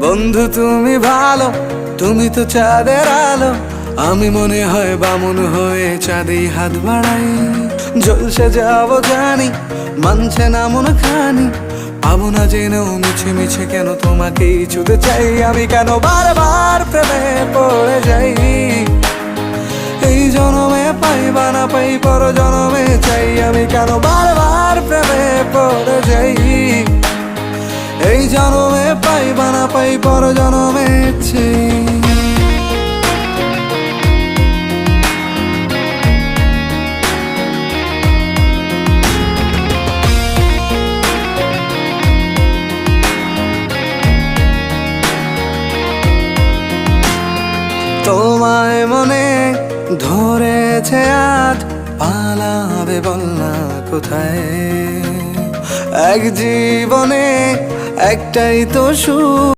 বন্ধু তুমি ভালো, তুমি তো চাঁদের আলো। আমি মনে হয় বামুন হয়ে চাঁদেই হাত বাড়াই। জলসে যাবো জানি, মানছে না মন খানি। পাবো না জেনেও মিছে মিছে কেন তোমাকেই ছুতে চাই। আমি কেন বারবার প্রেমে পড়ে যাই। এই জনমে পাই বা না পাই, পর জনমে চাই। আমি কেন বারবার প্রেমে পড়ে যাই। এই জনমে পাই বা না পাই, পর জনমে চাই। তোমায় মনে ধরেছে আজ, পালাবে বল না কোথায়। এক জীবনে একটাই তো সুখ।